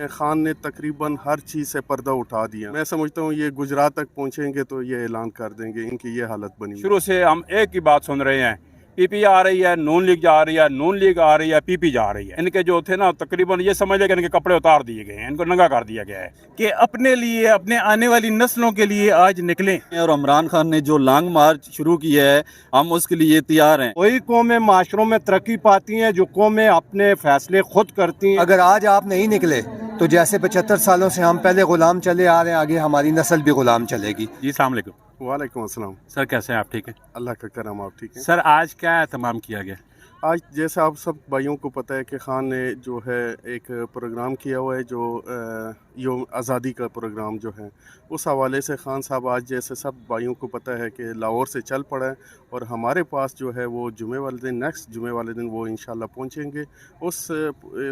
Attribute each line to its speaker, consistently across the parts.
Speaker 1: खान ने तकरीबन हर चीज़ से पर्दा उठा दिया। मैं समझता हूँ ये गुजरात तक पहुँचेंगे तो ये ऐलान कर देंगे, इनकी ये हालत बनी है।
Speaker 2: शुरू से हम एक ही बात सुन रहे हैं, पीपी आ रही है, नून लीग जा रही है, नून लीग आ रही है, पीपी जा रही है। इनके जो थे ना तकरीबन ये समझ लें कि इनके कपड़े उतार दिए गए हैं, इनको नंगा कर दिया गया है
Speaker 3: कि अपने लिए, अपने आने वाली नस्लों के लिए आज निकलें।
Speaker 4: और इमरान खान ने जो लॉन्ग मार्च शुरू की है, हम उसके लिए तैयार हैं।
Speaker 5: वही कौमें माशरों में तरक्की पाती हैं जो कौमें अपने फैसले खुद करती हैं।
Speaker 6: अगर आज आप नहीं निकले तो जैसे 75 सालों से हम पहले गुलाम चले आ रहे हैं, आगे हमारी नस्ल भी गुलाम चलेगी।
Speaker 4: जी अस्सलाम वालेकुम।
Speaker 1: वालेकुम अस्सलाम।
Speaker 4: सर कैसे हैं आप? ठीक है
Speaker 1: अल्लाह का करम, आप ठीक हैं?
Speaker 4: सर, आज क्या एहतमाम किया गया?
Speaker 1: आज जैसे आप सब भाइयों को पता है कि खान ने जो है एक प्रोग्राम किया हुआ है, जो योम आज़ादी का प्रोग्राम जो है, उस हवाले से खान साहब आज जैसे सब भाइयों को पता है कि लाहौर से चल पड़ा है और हमारे पास जो है वो जुमे वाले दिन, नेक्स्ट जुमे वाले दिन वो इंशाल्लाह पहुंचेंगे। उस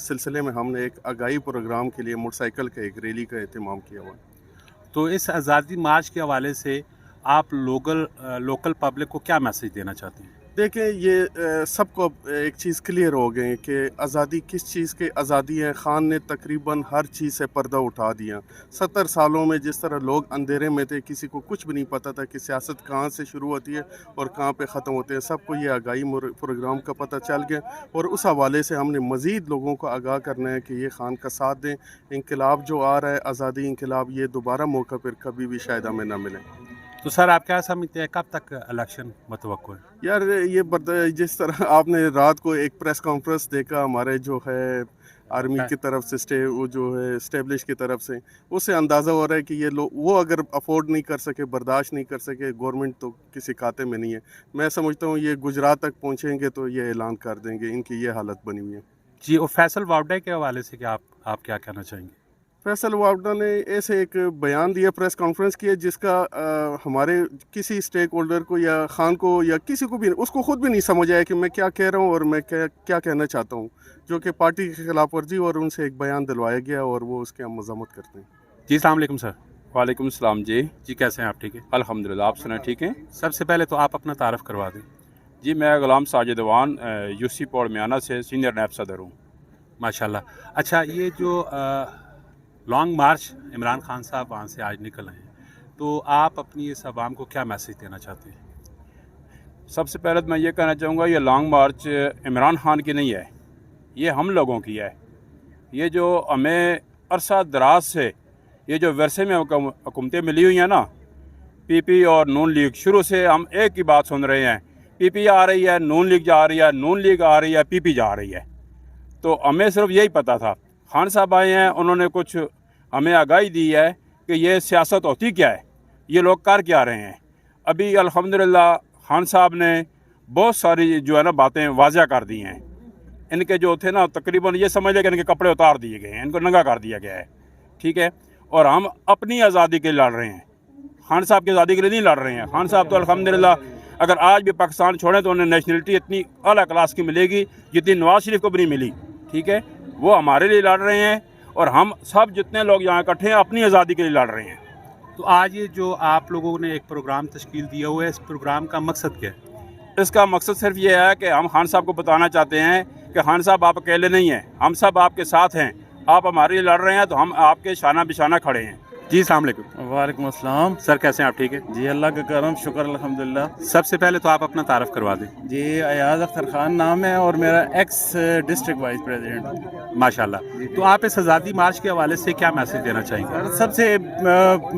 Speaker 1: सिलसिले में हमने एक आगाही प्रोग्राम के लिए मोटरसाइकिल का एक रैली का एहतमाम किया हुआ है।
Speaker 4: तो इस आज़ादी मार्च के हवाले से आप लोकल पब्लिक को क्या मैसेज देना चाहते हैं?
Speaker 1: देखें, ये सबको एक चीज़ क्लियर हो गई कि आज़ादी किस चीज़ की आज़ादी है। खान ने तकरीबन हर चीज़ से पर्दा उठा दिया। 70 सालों में जिस तरह लोग अंधेरे में थे, किसी को कुछ भी नहीं पता था कि सियासत कहाँ से शुरू होती है और कहाँ पे ख़त्म होते हैं, सबको ये आगाही प्रोग्राम का पता चल गया और उस हवाले से हमने मज़ीद लोगों को आगाह करना है कि ये खान का साथ दें। इंकलाब जो आ रहा है, आज़ादी इंकलाब, ये दोबारा मौका फिर कभी भी शायद हमें ना मिले।
Speaker 4: तो सर आप क्या समझते हैं, कब तक इलेक्शन मतवक्को है?
Speaker 1: यार ये जिस तरह आपने रात को एक प्रेस कॉन्फ्रेंस देखा हमारे जो है आर्मी की तरफ से वो जो है इस्टेब्लिश की तरफ से, उससे अंदाज़ा हो रहा है कि ये लोग वो अगर अफोर्ड नहीं कर सके, बर्दाश्त नहीं कर सके, गवर्नमेंट तो किसी खाते में नहीं है। मैं समझता हूँ ये गुजरात तक पहुँचेंगे तो ये ऐलान कर देंगे, इनकी ये हालत बनी हुई है।
Speaker 4: जी, और फैसल वावडा के हवाले से क्या आप क्या कहना चाहेंगे?
Speaker 1: फैसल वावडा ने ऐसे एक बयान दिया, प्रेस कॉन्फ्रेंस की है, जिसका हमारे किसी स्टेक होल्डर को या खान को या किसी को भी, उसको खुद भी नहीं समझ आया कि मैं क्या कह रहा हूँ और मैं क्या कहना चाहता हूँ, जो कि पार्टी की खिलाफ वर्जी, और उनसे एक बयान दिलवाया गया और वो उसके हम मज़म्मत करते हैं।
Speaker 4: जी अस्सलाम वालेकुम सर।
Speaker 2: वालेकुम सलाम जी।
Speaker 4: जी कैसे हैं आप? ठीक है
Speaker 2: अल्हम्दुलिल्लाह, आप सुनाए ठीक हैं?
Speaker 4: सबसे पहले तो आप अपना तारफ़ करवा दें।
Speaker 2: जी, मैं गुलाम साजिद अवान यूसी पौड़ मियाना से सीनियर नैब सदर हूँ।
Speaker 4: माशाल्लाह। अच्छा, ये जो लॉन्ग मार्च इमरान खान साहब वहाँ से आज निकल आए हैं, तो आप अपनी इस आवाम को क्या मैसेज देना चाहते हैं?
Speaker 2: सबसे पहले तो मैं ये कहना चाहूँगा, ये लॉन्ग मार्च इमरान खान की नहीं है, ये हम लोगों की है। ये जो हमें अरसा दराज से ये जो वर्षे में हुकूमतें मिली हुई हैं ना, पीपी और नून लीग, शुरू से हम एक ही बात सुन रहे हैं, पीपी आ रही है, नून लीग जा रही है, नून लीग आ रही है, पीपी जा रही है। तो हमें सिर्फ यही पता था। खान साहब आए हैं, उन्होंने कुछ हमें आगाही दी है कि ये सियासत होती क्या है, ये लोग कर क्या रहे हैं। अभी अल्हम्दुलिल्लाह खान साहब ने बहुत सारी जो है ना बातें वाज़ह कर दी हैं। इनके जो थे ना तकरीबन ये समझ लें कि इनके कपड़े उतार दिए गए हैं, इनको नंगा कर दिया गया है, ठीक है। और हम अपनी आज़ादी के लिए लड़ रहे हैं, खान साहब की आज़ादी के लिए नहीं लड़ रहे हैं। खान साहब तो अल्हम्दुलिल्लाह अगर आज भी पाकिस्तान छोड़ें तो उन्हें नेशनलिटी इतनी आला क्लास की मिलेगी जितनी नवाज शरीफ को भी नहीं मिली, ठीक है। वो हमारे लिए लड़ रहे हैं और हम सब जितने लोग यहाँ इकट्ठे हैं अपनी आज़ादी के लिए लड़ रहे हैं।
Speaker 4: तो आज ये जो आप लोगों ने एक प्रोग्राम तश्कील दिया हुआ है, इस प्रोग्राम का मकसद क्या है?
Speaker 2: इसका मकसद सिर्फ ये है कि हम खान साहब को बताना चाहते हैं कि खान साहब आप अकेले नहीं हैं, हम सब आपके साथ हैं। आप हमारे लिए लड़ रहे हैं तो हम आपके शाना बिशाना खड़े हैं।
Speaker 4: जी अस्सलाम वालेकुम।
Speaker 3: वालेकुम अस्सलाम।
Speaker 4: सर कैसे हैं आप? ठीक है
Speaker 3: जी अल्लाह का करम, शुक्र अल्हम्दुलिल्लाह।
Speaker 4: सबसे पहले तो आप अपना तारफ़ करवा दें।
Speaker 3: जी अयाज अख्तर खान नाम है और मेरा एक्स डिस्ट्रिक्ट वाइस प्रेसिडेंट।
Speaker 4: माशाल्लाह। तो आप इस आज़ादी मार्च के हवाले से क्या मैसेज देना चाहेंगे?
Speaker 3: सबसे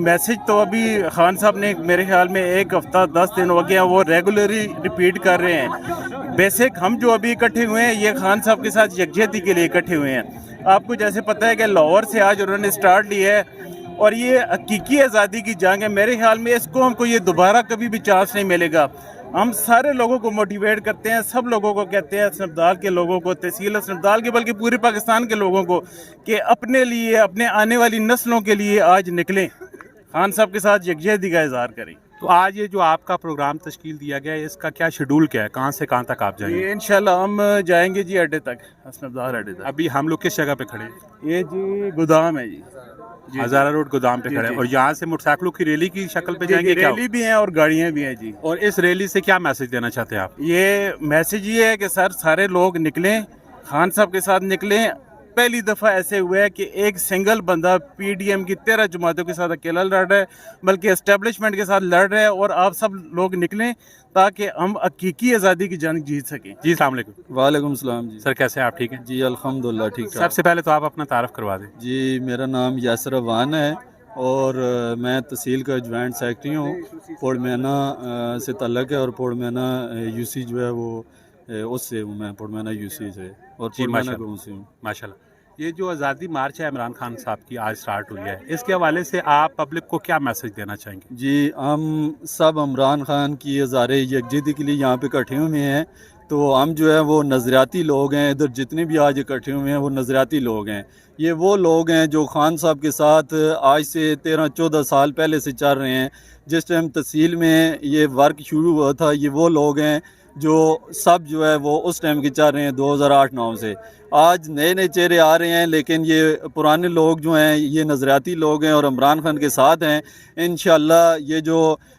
Speaker 3: मैसेज तो अभी खान साहब ने मेरे ख्याल में 1 हफ्ता 10 दिन हो गया वो रेगुलरली रिपीट कर रहे हैं। बेसिक हम जो अभी इकट्ठे हुए हैं ये खान साहब के साथ यकजहती के लिए इकट्ठे हुए हैं। आपको जैसे पता है कि लाहौर से आज उन्होंने स्टार्ट ली है और ये हकीकी आज़ादी की जंग है। मेरे ख्याल में इसको हमको ये दोबारा कभी भी चांस नहीं मिलेगा। हम सारे लोगों को मोटिवेट करते हैं, सब लोगों को कहते हैं, हसनबदाल के लोगों को, तहसील हसनबदाल के, बल्कि पूरे पाकिस्तान के लोगों को कि अपने लिए, अपने आने वाली नस्लों के लिए आज निकलें, खान साहब के साथ यकजहती का इज़हार करें।
Speaker 4: तो आज ये जो आपका प्रोग्राम तश्कील दिया गया है, इसका क्या शेड्यूल क्या है, कहाँ से कहाँ तक आप जाएंगे?
Speaker 3: ये इंशाल्लाह हम जाएंगे जी अड्डे तक, हसनबदाल अड्डे तक।
Speaker 4: अभी हम लोग किस जगह पे खड़े हैं?
Speaker 3: ये जी गोदाम है जी,
Speaker 4: हज़ारा रोड गोदाम पे खड़े हैं। और यहाँ से मोटरसाइकिलों की रैली की शक्ल पे जाएंगे क्या?
Speaker 3: रैली भी है और गाड़ियाँ भी हैं जी।
Speaker 4: और इस रैली से क्या मैसेज देना चाहते हैं आप?
Speaker 3: ये मैसेज ये है कि सर सारे लोग निकलें, खान साहब के साथ निकलें। पहली दफ़ा ऐसे हुआ है कि एक सिंगल बंदा PDM की 13 जमातों के साथ अकेला लड़ रहा है, बल्कि एस्टेब्लिशमेंट के साथ लड़ रहा है। और आप सब लोग निकलें ताकि हम हकीकी आज़ादी की जंग जीत सकें।
Speaker 4: जी अस्सलाम वालेकुम।
Speaker 7: वालेकुम सलाम जी।
Speaker 4: सर कैसे हैं आप, ठीक हैं?
Speaker 7: जी अल्हम्दुलिल्लाह ठीक ठाक।
Speaker 4: सबसे पहले तो आप अपना तारफ़ करवा दें।
Speaker 7: जी मेरा नाम यासर अवान है और मैं तहसील का जॉइंट सेक्रेटरी हूँ। पोड़मैना से ताल्लुक़ है और पोड़मैना यूसी जो है वो उससे हूँ मैं, पोड़मैना यूसी से, और
Speaker 4: जी
Speaker 7: पोड़मैना गाँव से हूँ।
Speaker 4: माशाल्लाह। ये जो आज़ादी मार्च है इमरान खान साहब की आज स्टार्ट हुई है, इसके हवाले से आप पब्लिक को क्या मैसेज देना चाहेंगे?
Speaker 7: जी हम सब इमरान खान की हज़ारे यकजहती के लिए यहाँ पे इकट्ठे हुए हैं। तो हम जो है वो नज़रियाती लोग हैं, इधर जितने भी आज इकट्ठे हुए हैं वो नज़रियाती लोग हैं। ये वो लोग हैं जो खान साहब के साथ आज से 13-14 साल पहले से चल रहे हैं। जिस टाइम तहसील में ये वर्क शुरू हुआ था, ये वो लोग हैं जो सब जो है वो उस टाइम के चल रहे हैं 2008-9 से। आज नए नए चेहरे आ रहे हैं, लेकिन ये पुराने लोग जो हैं ये नज़रियाती लोग हैं और इमरान खान के साथ हैं। इंशाअल्लाह ये जो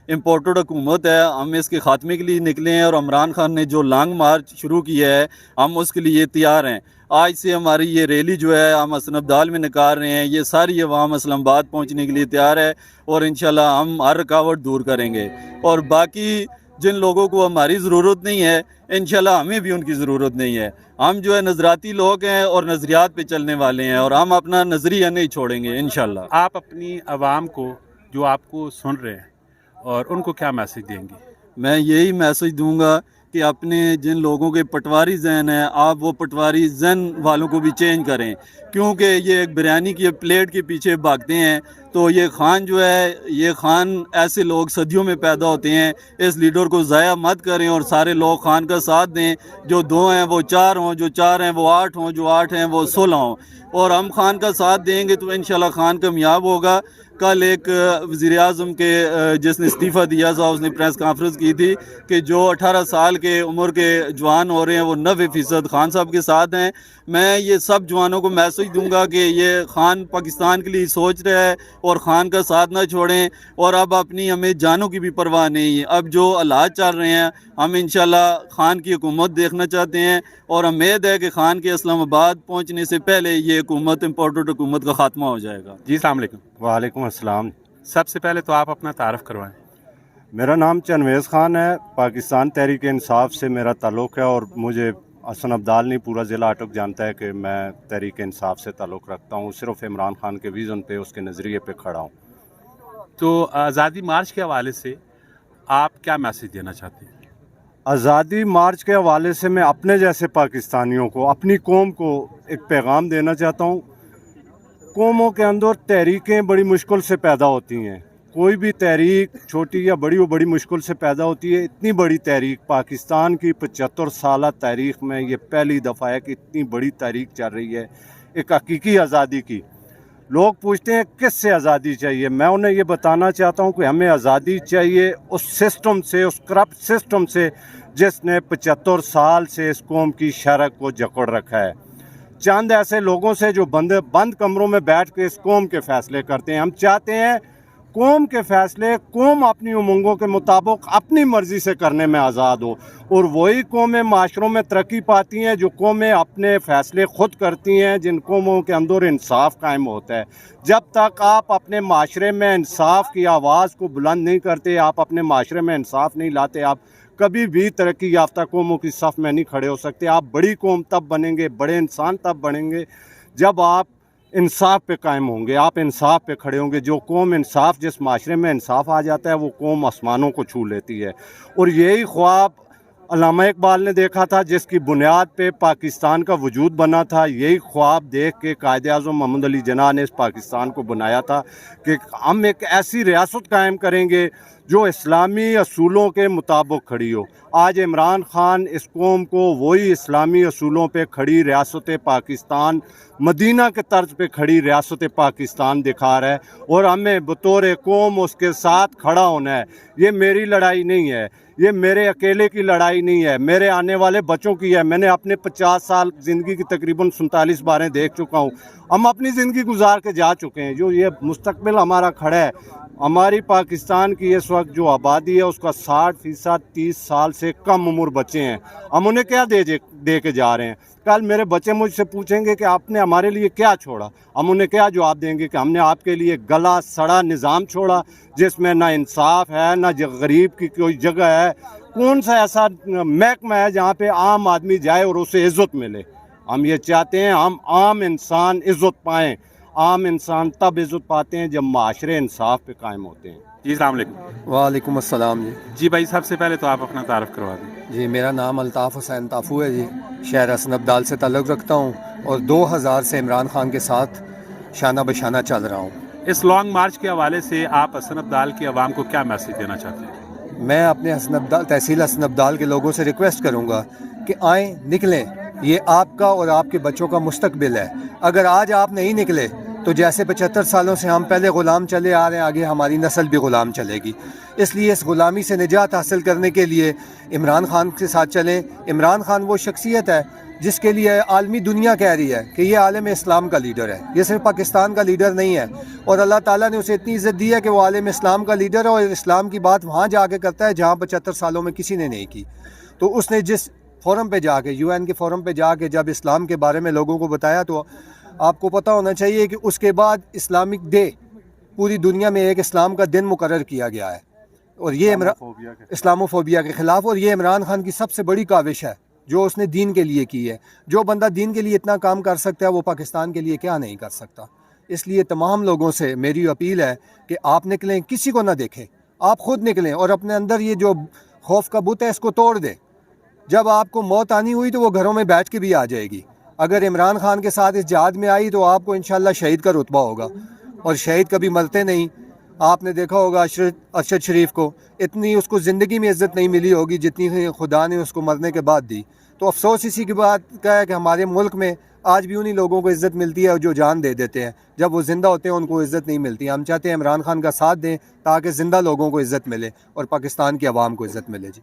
Speaker 7: इम्पोर्टेड हुकूमत है हम इसके ख़ात्मे के लिए निकले हैं और इमरान खान ने जो लॉन्ग मार्च शुरू किया है हम उसके लिए तैयार हैं। आज से हमारी ये रैली जो है हम हसन अब्दाल में निकाल रहे हैं। ये सारी अवाम इस्लामाबाद पहुँचने के लिए तैयार है और इंशाअल्लाह हम हर रुकावट दूर करेंगे। और बाकी जिन लोगों को हमारी ज़रूरत नहीं है, इंशाल्लाह हमें भी उनकी ज़रूरत नहीं है। हम जो है नज़राती लोग हैं और नज़रियात पे चलने वाले हैं और हम अपना नज़रिया नहीं छोड़ेंगे इंशाल्लाह।
Speaker 4: आप अपनी आवाम को जो आपको सुन रहे हैं और उनको क्या मैसेज देंगे?
Speaker 7: मैं यही मैसेज दूंगा कि अपने जिन लोगों के पटवारी जहन है आप वो पटवारी जहन वालों को भी चेंज करें, क्योंकि ये एक बिरयानी की प्लेट के पीछे भागते हैं। तो ये खान जो है, ये खान ऐसे लोग सदियों में पैदा होते हैं। इस लीडर को ज़ाया मत करें और सारे लोग खान का साथ दें। जो 2 हैं वो 4 हों, जो 4 हैं वो 8 हों, जो 8 हैं वो 16 हों। और हम खान का साथ देंगे तो इंशाल्लाह खान कामयाब होगा। कल एक वज़ीर आज़म के जिसने इस्तीफ़ा दिया था उसने प्रेस कॉन्फ्रेंस की थी कि जो 18 साल के उम्र के जवान हो रहे हैं वो 90% खान साहब के साथ हैं। मैं ये सब जवानों को मैसेज दूंगा कि ये खान पाकिस्तान के लिए सोच रहा है और खान का साथ ना छोड़ें। और अब अपनी हमें जानों की भी परवाह नहीं है। अब जो हालात चल रहे हैं हम इंशाल्लाह खान की हुकूमत देखना चाहते हैं और उम्मीद है कि खान के इस्लामाबाद पहुंचने से पहले ये हुकूमत इम्पोर्टेड हुकूमत का खात्मा हो जाएगा।
Speaker 4: जी अस्सलाम वालेकुम।
Speaker 5: वालेकुम अस्सलाम।
Speaker 4: सबसे पहले तो आप अपना तारफ़ करवाएं।
Speaker 5: मेरा नाम चनवेज़ खान है, पाकिस्तान तहरीक इंसाफ से मेरा ताल्लुक़ है और मुझे हसन अब्दाल नहीं पूरा ज़िला अटक जानता है कि मैं तहरीक इंसाफ से ताल्लुक़ रखता हूँ। सिर्फ इमरान खान के विज़न पे, उसके नज़रिए पे खड़ा हूँ।
Speaker 4: तो आज़ादी मार्च के हवाले से आप क्या मैसेज देना चाहते हैं?
Speaker 5: आज़ादी मार्च के हवाले से मैं अपने जैसे पाकिस्तानियों को, अपनी कौम को एक पैगाम देना चाहता हूँ। कौमों के अंदर तहरीकें बड़ी मुश्किल से पैदा होती हैं। कोई भी तहरीक छोटी या बड़ी वो बड़ी मुश्किल से पैदा होती है। इतनी बड़ी तहरीक पाकिस्तान की 75 साल तारीख़ में ये पहली दफ़ा है कि इतनी बड़ी तहरीक चल रही है, एक हकीकी आज़ादी की। लोग पूछते हैं किससे आज़ादी चाहिए, मैं उन्हें ये बताना चाहता हूँ कि हमें आज़ादी चाहिए उस सिस्टम से, उस करप्ट सिस्टम से जिसने 75 साल से इस कौम की शरक को जकड़ रखा है। चंद ऐसे लोगों से जो बंद कमरों में बैठ के इस कौम के फ़ैसले करते हैं। हम चाहते हैं कौम के फ़ैसले कौम अपनी उमंगों के मुताबिक अपनी मर्ज़ी से करने में आज़ाद हो, और वही कौमें माशरों में तरक्की पाती हैं जो कौमें अपने फ़ैसले ख़ुद करती हैं, जिन कौमों के अंदर इंसाफ कायम होता है। जब तक आप अपने माशरे में इंसाफ की आवाज़ को बुलंद नहीं करते, आप अपने माशरे में इंसाफ नहीं लाते, आप कभी भी तरक्की याफ्ता कौमों की सफ़ में नहीं खड़े हो सकते। आप बड़ी कौम तब बनेंगे, बड़े इंसान तब बनेंगे जब आप इंसाफ पे कायम होंगे, आप इंसाफ पे खड़े होंगे। जो कौम इंसाफ, जिस माशरे में इंसाफ आ जाता है वो कौम आसमानों को छू लेती है। और यही ख्वाब अल्लामा इकबाल ने देखा था, जिसकी बुनियाद पे पाकिस्तान का वजूद बना था। यही ख्वाब देख के कायद-ए-आज़म मोहम्मद अली जिन्ना ने इस पाकिस्तान को बनाया था कि हम एक ऐसी रियासत कायम करेंगे जो इस्लामी असूलों के मुताबिक खड़ी हो। आज इमरान खान इस कौम को वही इस्लामी असूलों पे खड़ी रियासत पाकिस्तान, मदीना के तर्ज पे खड़ी रियासत पाकिस्तान दिखा रहा है, और हमें बतौर कौम उसके साथ खड़ा होना है। ये मेरी लड़ाई नहीं है, ये मेरे अकेले की लड़ाई नहीं है, मेरे आने वाले बच्चों की है। मैंने अपने 50 साल ज़िंदगी की तकरीबन 47 बारें देख चुका हूँ। हम अपनी ज़िंदगी गुजार के जा चुके हैं। जो ये मुस्तकबिल हमारा खड़ा है, हमारी पाकिस्तान की इस वक्त जो आबादी है उसका 60% 30 साल से कम उम्र बच्चे हैं। हम उन्हें क्या दे के जा रहे हैं? कल मेरे बच्चे मुझसे पूछेंगे कि आपने हमारे लिए क्या छोड़ा, हम उन्हें क्या जवाब देंगे कि हमने आपके लिए गला सड़ा निज़ाम छोड़ा जिसमें ना इंसाफ है ना गरीब की कोई जगह है। कौन सा ऐसा महकमा है जहाँ पे आम आदमी जाए और उसे इज़्ज़त मिले? हम ये चाहते हैं हम आम इंसान इज़्ज़त पाएँ। आम इंसान तब इज़्ज़त पाते हैं जब माशरे इंसाफ पे कायम होते हैं।
Speaker 4: जी अस्सलाम वालेकुम।
Speaker 6: वालेकुम अस्सलाम जी।
Speaker 4: जी भाई, सबसे पहले तो आप अपना तारफ़ करवा दें।
Speaker 6: जी मेरा नाम अल्ताफ़ हुसैन ताफू है जी, शहर हसन अब्दाल से ताल्लुक़ रखता हूँ और 2000 से इमरान खान के साथ शाना बशाना चल रहा हूँ।
Speaker 4: इस लॉन्ग मार्च के हवाले से आप हसन अब्दाल की आवाम को क्या मैसेज देना चाहते हैं?
Speaker 6: मैं अपने हसन अब्दाल तहसील हसन अब्दाल के लोगों से रिक्वेस्ट करूँगा कि आएँ, निकलें, ये आपका और आपके बच्चों का मुस्तकबिल है। अगर आज आप नहीं निकले तो जैसे 75 सालों से हम पहले ग़ुलाम चले आ रहे हैं, आगे हमारी नस्ल भी ग़ुलाम चलेगी। इसलिए इस ग़ुलामी से निजात हासिल करने के लिए इमरान खान के साथ चलें। इमरान खान वो शख्सियत है जिसके लिए आलमी दुनिया कह रही है कि ये आलम इस्लाम का लीडर है, ये सिर्फ पाकिस्तान का लीडर नहीं है। और अल्लाह ताला ने उसे इतनी इज़्ज़त दी है कि वो आलम इस्लाम का लीडर है और इस्लाम की बात वहाँ जाके करता है जहाँ 75 सालों में किसी ने नहीं की। तो उसने जिस फोरम पे जाके, UN के फोरम पे जाके जब इस्लाम के बारे में लोगों को बताया, तो आपको पता होना चाहिए कि उसके बाद इस्लामिक डे पूरी दुनिया में एक इस्लाम का दिन मुकर्रर किया गया है और ये इस्लामोफोबिया के ख़िलाफ़। और ये इमरान खान की सबसे बड़ी काविश है जो उसने दीन के लिए की है। जो बंदा दीन के लिए इतना काम कर सकता है वो पाकिस्तान के लिए क्या नहीं कर सकता। इसलिए तमाम लोगों से मेरी अपील है कि आप निकलें, किसी को ना देखें, आप ख़ुद निकलें और अपने अंदर ये जो खौफ का बुत है इसको तोड़ दें। जब आपको मौत आनी हुई तो वो घरों में बैठ के भी आ जाएगी। अगर इमरान खान के साथ इस जहाद में आई तो आपको इंशाल्लाह शहीद का रुतबा होगा, और शहीद कभी मरते नहीं। आपने देखा होगा अरशद शरीफ को, इतनी उसको ज़िंदगी में इज़्ज़त नहीं मिली होगी जितनी खुदा ने उसको मरने के बाद दी। तो अफसोस इसी की बात का है कि हमारे मुल्क में आज भी उन्हीं लोगों को इज़्ज़त मिलती है जो जान दे देते हैं। जब वो ज़िंदा होते हैं उनको इज़्ज़त नहीं मिलती। हम चाहते हैं इमरान खान का साथ दें ताकि ज़िंदा लोगों को इज़्ज़त मिले और पाकिस्तान की आवाम को इज़्ज़त मिले। जी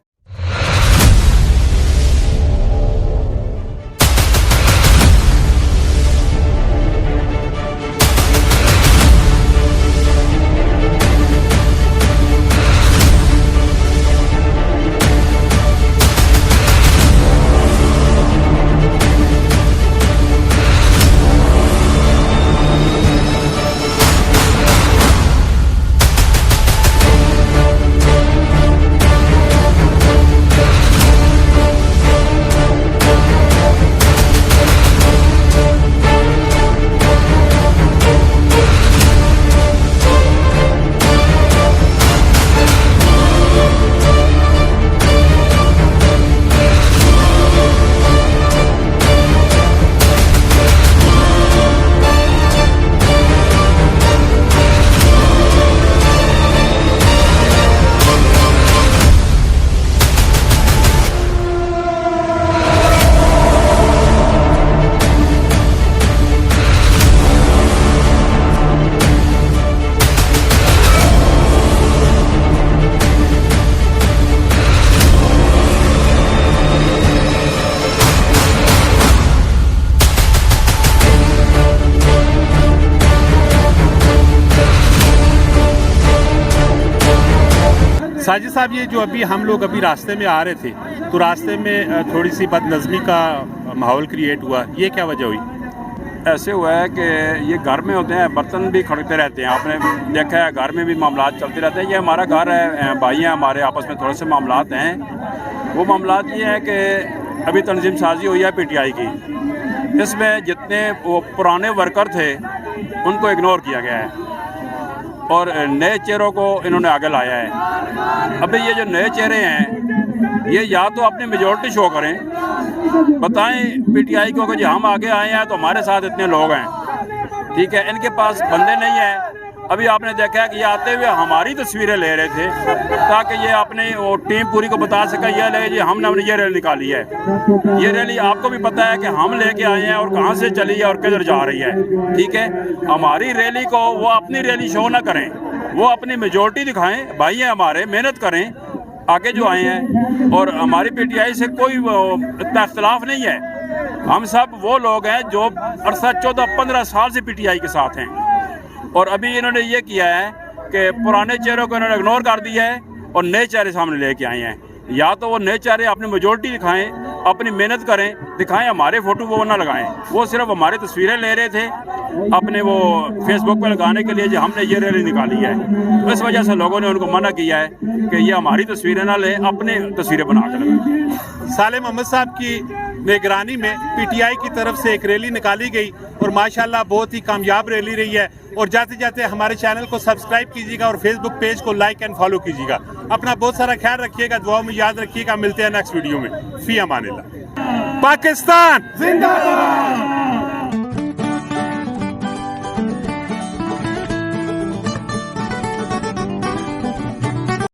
Speaker 4: साजिद साहब, ये जो अभी हम लोग रास्ते में आ रहे थे तो रास्ते में थोड़ी सी बदनज़मी का माहौल क्रिएट हुआ, ये क्या वजह हुई?
Speaker 2: ऐसे हुआ है कि ये घर में होते हैं, बर्तन भी खड़कते रहते हैं। आपने देखा है घर में भी मामलात चलते रहते हैं। ये हमारा घर है, भाई हैं हमारे, आपस में थोड़े से मामलात हैं। वो मामलात ये हैं कि अभी तंजीम साजी हुई है PTI की, इसमें जितने वो पुराने वर्कर थे उनको इग्नोर किया गया है और नए चेहरों को इन्होंने आगे लाया है। अभी ये जो नए चेहरे हैं ये या तो अपनी मेजॉरिटी शो करें, बताएं PTI को कि जी हम आगे आए हैं तो हमारे साथ इतने लोग हैं, ठीक है। इनके पास बंदे नहीं हैं। अभी आपने देखा है कि ये आते हुए हमारी तस्वीरें ले रहे थे ताकि ये अपनी वो टीम पूरी को बता सके ये ले जी हमने ये रैली निकाली है। ये रैली आपको भी पता है कि हम लेके आए हैं और कहाँ से चली है और किधर जा रही है, ठीक है। हमारी रैली को वो अपनी रैली शो ना करें, वो अपनी मेजॉरिटी दिखाएं। भाई हैं हमारे, मेहनत करें आगे जो आए हैं, और हमारी PTI से कोई इतना इख्तलाफ नहीं है। हम सब वो लोग हैं जो अरसा 14-15 साल से PTI के साथ हैं। और अभी इन्होंने ये किया है کہ پرانے چہروں کو انہوں نے اگنور کر دیا ہے اور نئے چہرے سامنے لے کے آئے ہیں. یا تو وہ نئے چہرے اپنی میجورٹی دکھائیں, اپنی محنت کریں, دکھائیں ہمارے فوٹو وہ نہ لگائیں. وہ صرف ہماری تصویریں لے رہے تھے اپنے وہ فیس بک پہ لگانے کے لیے جو ہم نے یہ ریلی نکالی ہے. اس وجہ سے لوگوں نے ان کو منع کیا ہے کہ یہ ہماری تصویریں نہ لیں, اپنے تصویریں بنا کے لگائیں.
Speaker 4: صالح محمد صاحب کی نگرانی میں پی ٹی آئی کی طرف سے ایک ریلی نکالی گئی اور ماشاءاللہ بہت ہی کامیاب ریلی رہی ہے. اور جاتے جاتے ہمارے چینل کو سبسکرائب کیجیے گا اور فیس بک پیج کو لائک اینڈ فالو کیجیے گا. اپنا بہت سارا خیال رکھیے گا, دعاؤں میں یاد رکھیے گا. ملتے ہیں نیکسٹ ویڈیو میں. فی امان اللہ. پاکستان زندہ باد.